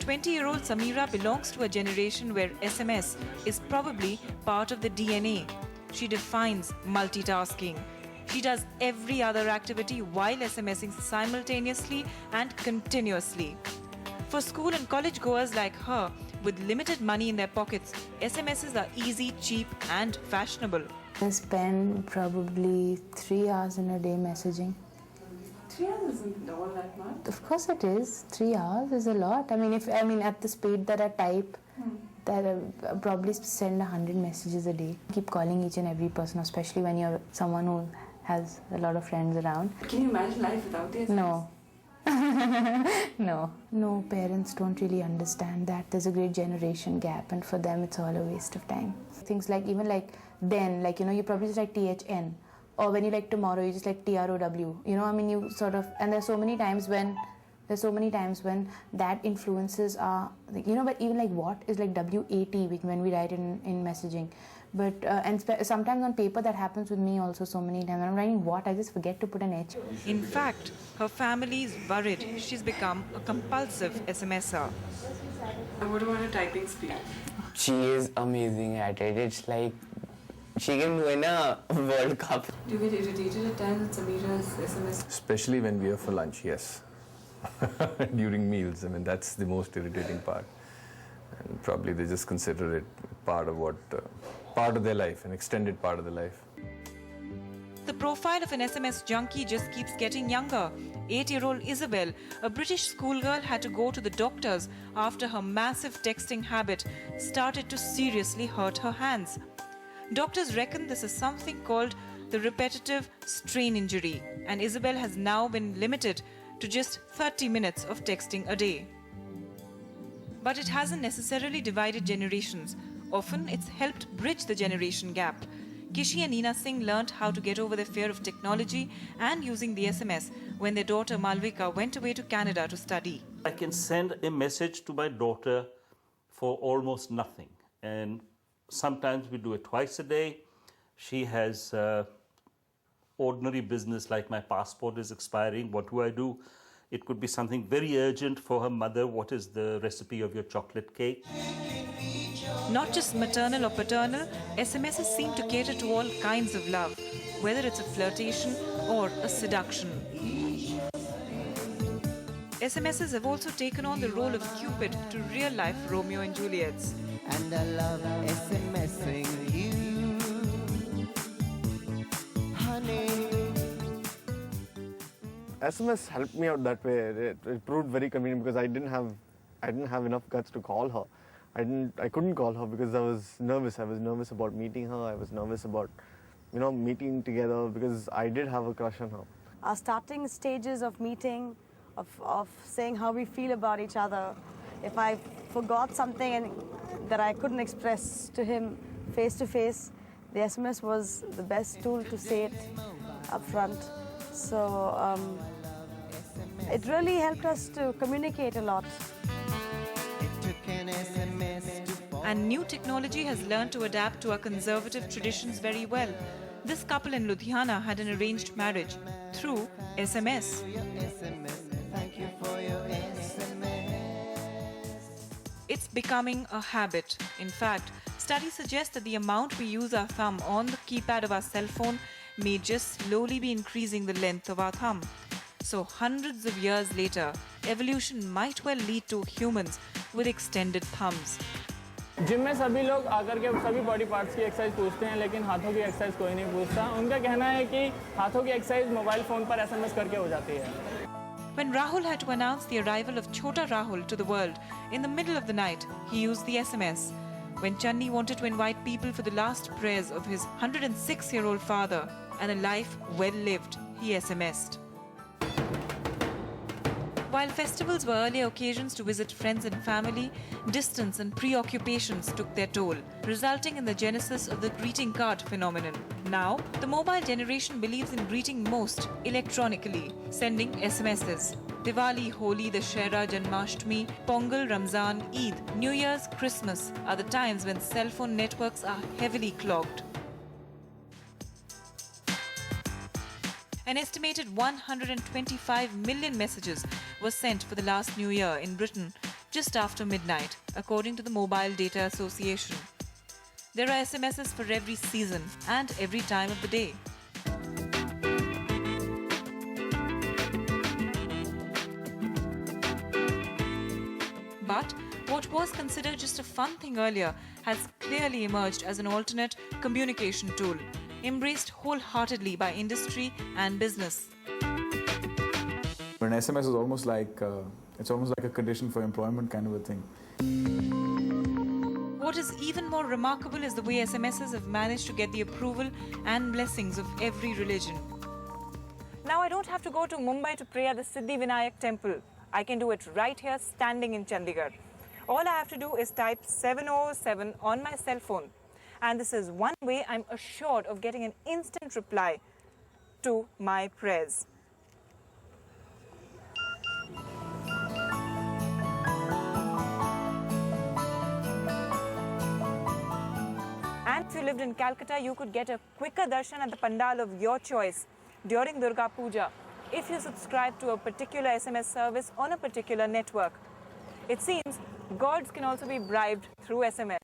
20-year-old Samira belongs to a generation where SMS is probably part of the DNA. She defines multitasking. She does every other activity while SMSing simultaneously and continuously. For school and college goers like her, with limited money in their pockets, SMSs are easy, cheap and fashionable. I spend probably 3 hours in a day messaging. 3 hours isn't all that much. Of course it is. 3 hours is a lot. I mean, at the speed that I type, that I probably send 100 messages a day. Keep calling each and every person, especially when you're someone who has a lot of friends around. Can you imagine life without the SMS? No. No, parents don't really understand that. There's a great generation gap, and for them it's all a waste of time. Things like, even like then, like, you probably just like THN, or when you like tomorrow, you just like TROW. You sort of, and there's so many times when that influences our, but even like what is like WAT when we write in messaging. But sometimes on paper that happens with me also so many times. When I'm writing what, I just forget to put an H. In fact, her family is worried she's become a compulsive SMSer. And what about her typing speed? She is amazing at it. It's like she can win a World Cup. Do you get irritated at times with Samira's SMS? Especially when we are for lunch, yes. During meals, that's the most irritating part. And probably they just consider it part of their life, an extended part of their life. The profile of an SMS junkie just keeps getting younger. 8-year-old Isabel, a British schoolgirl, had to go to the doctors after her massive texting habit started to seriously hurt her hands. Doctors reckon this is something called the repetitive strain injury, and Isabel has now been limited to just 30 minutes of texting a day. But it hasn't necessarily divided generations. Often it's helped bridge the generation gap. Kishi and Neena Singh learnt how to get over their fear of technology and using the SMS when their daughter Malvika went away to Canada to study. I can send a message to my daughter for almost nothing. And sometimes we do it twice a day. She has ordinary business like my passport is expiring. What do I do? It could be something very urgent for her mother. What is the recipe of your chocolate cake? Not just maternal or paternal, SMSs seem to cater to all kinds of love, whether it's a flirtation or a seduction. SMSs have also taken on the role of Cupid to real-life Romeo and Juliets. And I love SMSing you, honey. SMS helped me out that way. It proved very convenient because I didn't have enough guts to call her. I couldn't call her because I was nervous. I was nervous about meeting her. I was nervous about, meeting together because I did have a crush on her. Our starting stages of meeting, of saying how we feel about each other. If I forgot something that I couldn't express to him face to face, the SMS was the best tool to say it up front. So it really helped us to communicate a lot. And new technology has learned to adapt to our conservative traditions very well. This couple in Ludhiana had an arranged marriage through SMS. It's becoming a habit. In fact, studies suggest that the amount we use our thumb on the keypad of our cell phone may just slowly be increasing the length of our thumb. So hundreds of years later, evolution might well lead to humans with extended thumbs. Gym में सभी लोग आकर के सभी body parts की exercise पूछते हैं, लेकिन हाथों की एक्सरसाइज कोई नहीं पूछता. उनका कहना है कि हाथों की एक्सरसाइज मोबाइल फोन पर SMS करके हो जाती है. When Rahul had to announce the arrival of Chota Rahul to the world in the middle of the night, he used the SMS. When Channi wanted to invite people for the last prayers of his 106-year-old father and a life well lived, he SMS'd. While festivals were earlier occasions to visit friends and family, distance and preoccupations took their toll, resulting in the genesis of the greeting card phenomenon. Now, the mobile generation believes in greeting most electronically, sending SMSs. Diwali, Holi, Dussehra, Janmashtami, Pongal, Ramzan, Eid, New Year's, Christmas are the times when cell phone networks are heavily clogged. An estimated 125 million messages were sent for the last New Year in Britain, just after midnight, according to the Mobile Data Association. There are SMSs for every season and every time of the day. But what was considered just a fun thing earlier has clearly emerged as an alternate communication tool, embraced wholeheartedly by industry and business. But an SMS is almost like a condition for employment kind of a thing. What is even more remarkable is the way SMSs have managed to get the approval and blessings of every religion. Now I don't have to go to Mumbai to pray at the Siddhi Vinayak temple. I can do it right here standing in Chandigarh. All I have to do is type 707 on my cell phone. And this is one way I'm assured of getting an instant reply to my prayers. And if you lived in Calcutta, you could get a quicker darshan at the pandal of your choice during Durga Puja if you subscribe to a particular SMS service on a particular network. It seems gods can also be bribed through SMS.